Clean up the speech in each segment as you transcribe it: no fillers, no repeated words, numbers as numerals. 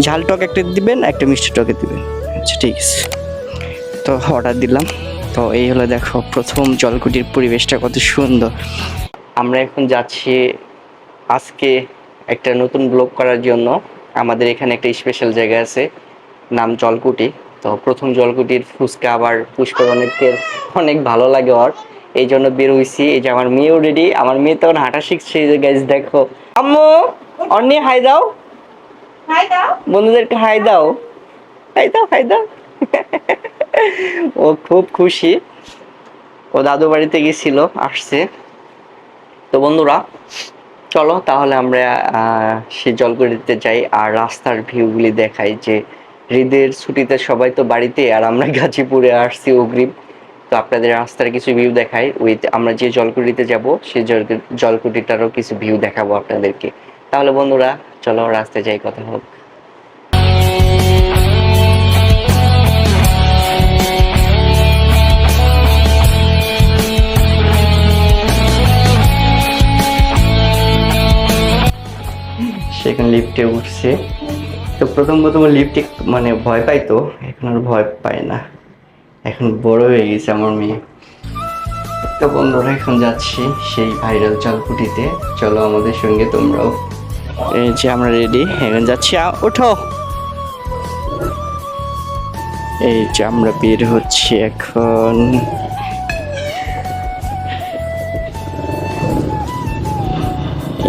ঝাল টক একটা দিবেন, একটা মিষ্টি টকে দিবেন। আচ্ছা ঠিক আছে, তো অর্ডার দিলাম। তো এই হলো দেখো প্রথম জলকুটির পরিবেশটা কত সুন্দর। আমরা এখন যাচ্ছি আজকে একটা নতুন ব্লগ করার জন্য। আমাদের এখানে একটা স্পেশাল জায়গা আছে, নাম জলকুটি। তো প্রথম জলকুটির ফুচকা আবার পুষ্কর অনেক ভালো লাগে ওর, এই জন্য বের হইছি। এই যে আমার মেয়েও রেডি, আমার মেয়ে তখন হাঁটা শিখছে। এই যে গাইজ দেখো, আম্মু অন্যে হাই দাও, হাই দাও বন্ধুদেরকে, হাই দাও, হাই দাও, হাই দাও। ও খুব খুশি, ও দাদু বাড়িতে গেছিল, আসছে। তো বন্ধুরা চলো তাহলে আমরা সেই জলকুটিতে যাই আর রাস্তার ভিউগুলি দেখাই। যে ঈদের ছুটিতে সবাই তো বাড়িতে, আর আমরা গাজীপুরে আসছি অগ্রিম। তো আপনাদের রাস্তার কিছু ভিউ দেখাই, উইথ আমরা যে জলকুটিতে যাব সেই জলকুটিটারও কিছু ভিউ দেখাবো আপনাদেরকে। তাহলে বন্ধুরা চলো রাস্তায় যাই, কথা হোক। সেখানে লিফটে উঠছে। তো প্রথম লিফটে মানে ভয় পাইতো, এখন আর ভয় পায় না, এখন বড় হয়ে গেছে আমার মেয়ে। তো বন্ধুরা এখন যাচ্ছি সেই ভাইরাল জলকুটিতে, চলো আমাদের সঙ্গে তোমরাও। এই যে আমরা রেডি, এখন যাচ্ছি, ওঠো। এই যে আমরা বের হচ্ছি এখন।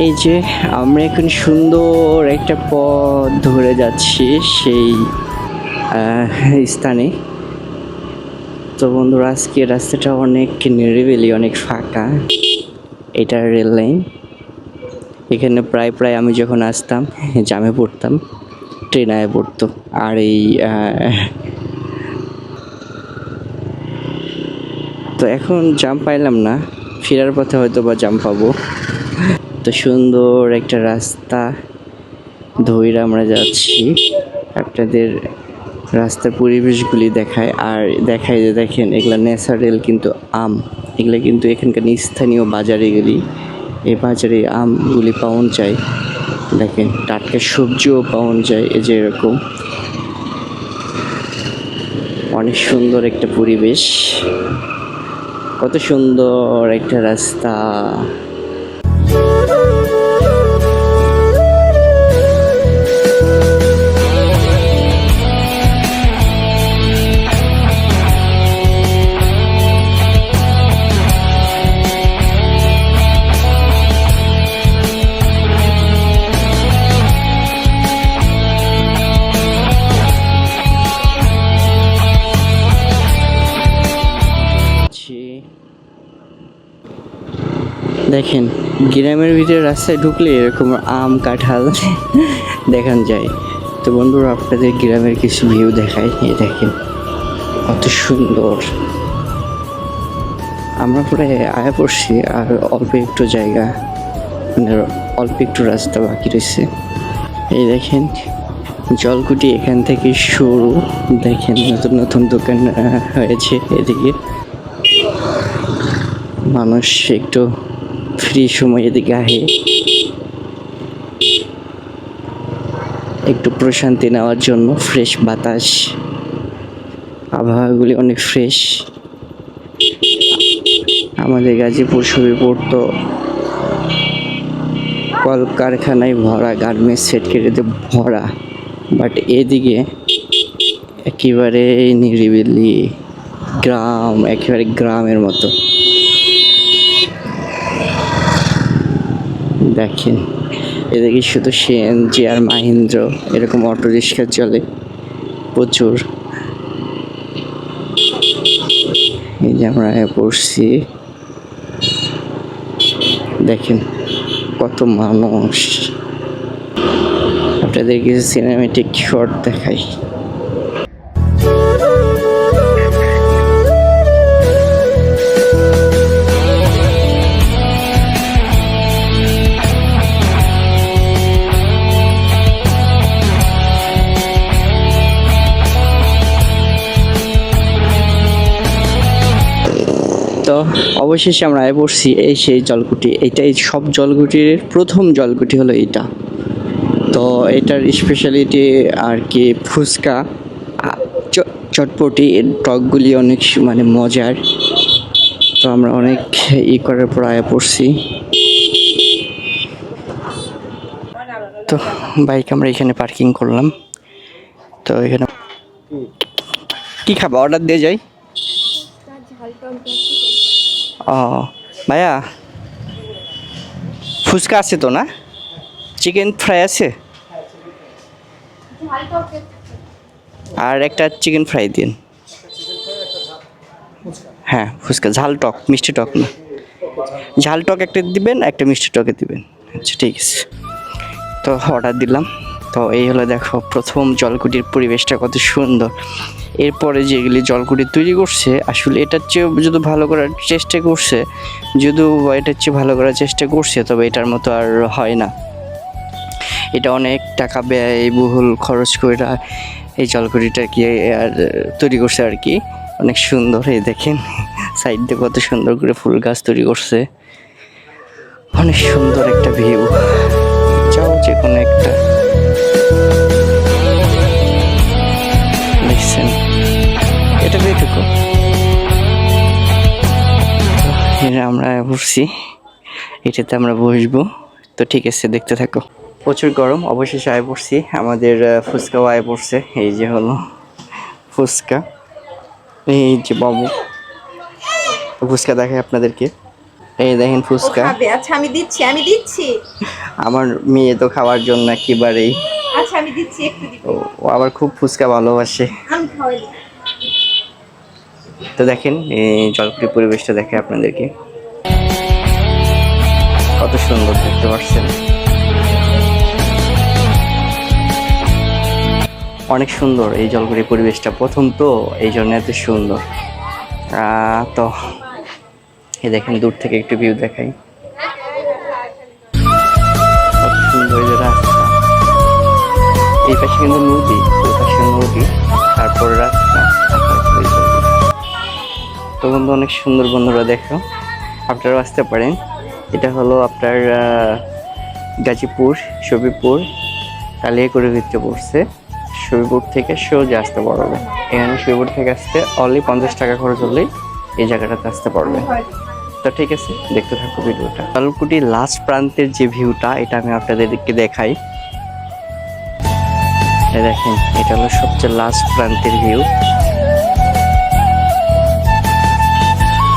এই যে আমরা এখন সুন্দর একটা পথ ধরে যাচ্ছি সেই স্থানে। তো বন্ধুরা আজকে রাস্তাটা অনেক নিরিবিলি, অনেক ফাঁকা। এটা রেল লাইন, এখানে প্রায় আমি যখন আসতাম জামে পড়তাম, ট্রেন আয়ে পড়তো। আর এই তো এখন জাম পাইলাম না, ফেরার পথে হয়তো বা জাম পাবো। তো সুন্দর একটা রাস্তা ধরে আমরা যাচ্ছি, আপনাদের রাস্তার পরিবেশগুলি দেখায়। আর দেখায় যে দেখেন এগুলা ন্যাচারাল কিন্তু আম, এগুলা কিন্তু এখানকার স্থানীয় বাজারে গেলি এই বাজারে আমগুলি পাওয়া যায়। দেখেন টাটকা সবজিও পাওয়া যায়। এই যে এরকম অনেক সুন্দর একটা পরিবেশ, কত সুন্দর একটা রাস্তা। দেখেন গ্রামের ভিতরে রাস্তায় ঢুকলে এরকম আম কাঁঠাল দেখান যায়। তো বন্ধুরা আপনাদের গ্রামের কিছু ভিউ দেখায়। এই দেখেন কত সুন্দর। আমরা প্রায় আয়া পড়ছি, আর অল্প একটু জায়গা, মানে অল্প একটু রাস্তা বাকি রয়েছে। এই দেখেন জলকুটি এখান থেকে শুরু। দেখেন নতুন নতুন দোকান হয়েছে এদিকে, মানুষ একটু ফ্রি সময় এদিকে আহে একটু প্রশান্তি নেওয়ার জন্য। ফ্রেশ বাতাস, আবহাওয়াগুলি অনেক ফ্রেশ। আমাদের গাজীপুর শরীরপুর তো কলকারখানায় ভরা, গার্মেন্টস ফ্যাক্টরিতে ভরা, বাট এদিকে একেবারে নিরিবিলি গ্রাম, একেবারে গ্রামের মতো। দেখেন এদিকে শুধু সিএনজি আর মাহিন্দ্র এরকম অটো রিক্সা চলে প্রচুর। এই যে আমরা পড়ছি, দেখেন কত মানুষ। আপনাদের কিছু সিনেমেটিক শট দেখাই। তো অবশেষে আমরা আয় পড়ছি এই সেই জলকুটি। এইটাই সব জলকুটির প্রথম জলকুটি হলো এইটা। তো এটার স্পেশালিটি আর কি ফুচকা, চটপটি, টকগুলি অনেক মানে মজার। তো আমরা অনেক করার পর আয়া পড়ছি। তো বাইক আমরা এখানে পার্কিং করলাম। তো এখানে কি খাবা, অর্ডার দিয়ে যাই? ও ভাইয়া, ফুচকা আছে তো না? চিকেন ফ্রাই আছে? আর একটা চিকেন ফ্রাই দিন। হ্যাঁ ফুচকা, ঝাল টক, মিষ্টি টক না। ঝাল টক একটা দিবেন, একটা মিষ্টি টকে দিবেন। আচ্ছা ঠিক আছে, তো অর্ডার দিলাম। তো এই হলো দেখো প্রথম জলকুটির পরিবেশটা কত সুন্দর। এরপরে যেগুলি জলকুটি তৈরি করছে আসলে এটার চেয়েও যদি ভালো করার চেষ্টা করছে, যদিও এটার চেয়ে ভালো করার চেষ্টা করছে, তবে এটার মতো আর হয় না। এটা অনেক টাকা ব্যয়বহুল খরচ করে এই জলকুটিটা কি আর তৈরি করছে আর কি। অনেক সুন্দর, এই দেখেন সাইড দিয়ে কত সুন্দর করে ফুল গাছ তৈরি করছে। অনেক সুন্দর একটা ভিউ, যাও যে কোনো একটা দেখছেন। এটা এইটুকু আমরা বসছি, এটাতে আমরা বসবো। তো ঠিক আছে, দেখতে থাকো। প্রচুর গরম, অবশেষে আয় পড়ছি। আমাদের ফুচকাও আয় পড়ছে। এই যে হলো ফুচকা, এই যে বাবু ফুচকা দেখাই আপনাদেরকে। এই দেখেন ফুচকা। আচ্ছা আমি দিচ্ছি। আমার মেয়ে তো খাওয়ার জন্য একেবারেই। আচ্ছা আমি দিচ্ছি, একটু দিব। ও আবার খুব ফুচকা ভালোবাসে। আমি খাওয়াই। তো দেখেন এই জলকুটির পরিবেশটা দেখে আপনাদেরকে, কত সুন্দর দেখতে পাচ্ছেন। অনেক সুন্দর এই জলকুটির পরিবেশটা, প্রথম তো এই জন্য এত সুন্দর। তো এই দেখেন দূর থেকে একটু ভিউ দেখাই, কত সুন্দর এই রাস্তা। এই পাশে কিন্তু নদী, ওই পাশে নদী, তারপরে রাস্তা। তো বন্ধু অনেক সুন্দর, বন্ধুরা দেখো আপনারাও আসতে পারেন। এটা হলো আপনার গাজীপুর সবিপুর কালিয়াকৈর ভিতরে পড়ছে। সবিপুর থেকে সোজা আসতে পারবে। এখানে সবিপুর থেকে আসতে অনলি 50 টাকা খরচ হলেই এই জায়গাটাতে আসতে পারবে। তো ঠিক আছে, দেখতে থাকো ভিডিওটা। জলকুটির লাস্ট প্রান্তের যে ভিউটা, এটা আমি আপনাদেরকে দেখাই। দেখেন এটা হলো সবচেয়ে লাস্ট প্রান্তের ভিউ,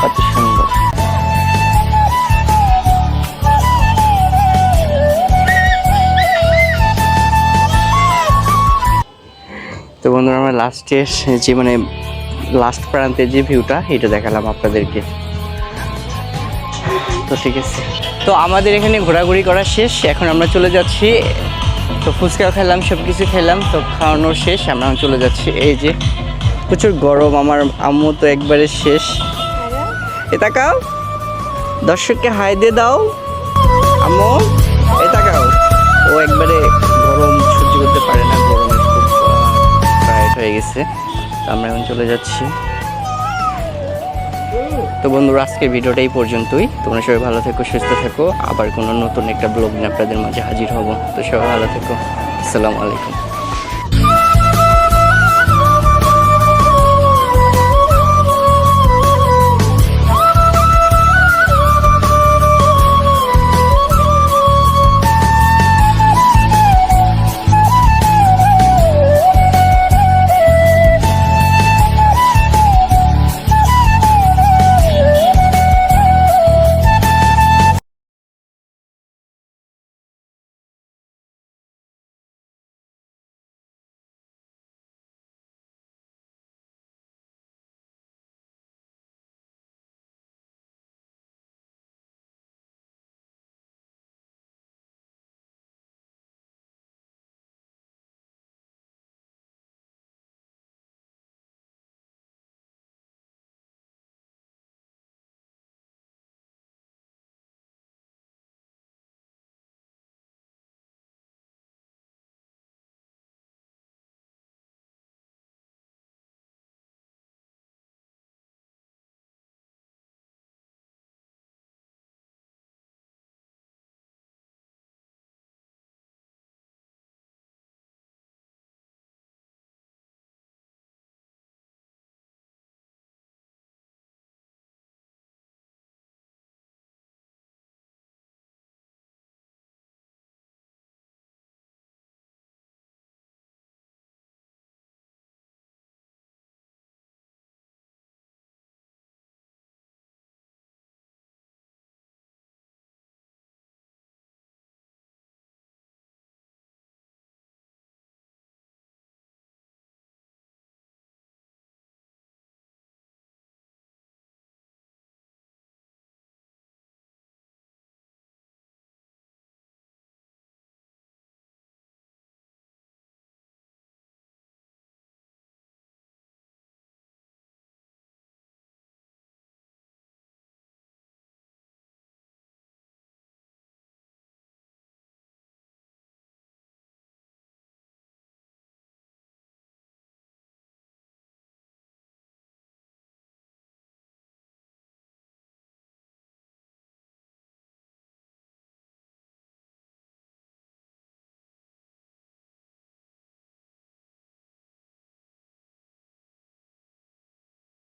কত সুন্দর। তো বন্ধুরা আমরা লাস্টের যে মানে লাস্ট প্রান্তের যে ভিউটা, এটা দেখালাম আপনাদেরকে। তো ঠিক আছে, তো আমাদের এখানে ঘোরাঘুরি করা শেষ, এখন আমরা চলে যাচ্ছি। তো ফুচকা খেলাম, সব কিছু খেলাম, তো খাওয়ানোর শেষ, আমরা চলে যাচ্ছি। এই যে প্রচুর গরম, আমার আম্মু তো একবারে শেষ। এ তাকাও, দর্শককে হাই দিয়ে দাও আম্মু, এ তাকাও। ও একবারে গরম সহ্য করতে পারে না, গরমে খুব টায়ার্ড হয়ে গেছে। তো আমরা এখন চলে যাচ্ছি। তো বন্ধুরা আজকের ভিডিওটা এই পর্যন্তই। তোমরা সবাই ভালো থেকো, সুস্থ থেকো। আবার কোনো নতুন একটা ব্লগ নিয়ে আপনাদের মাঝে হাজির হব। তো সবাই ভালো থেকো, আসসালামু আলাইকুম।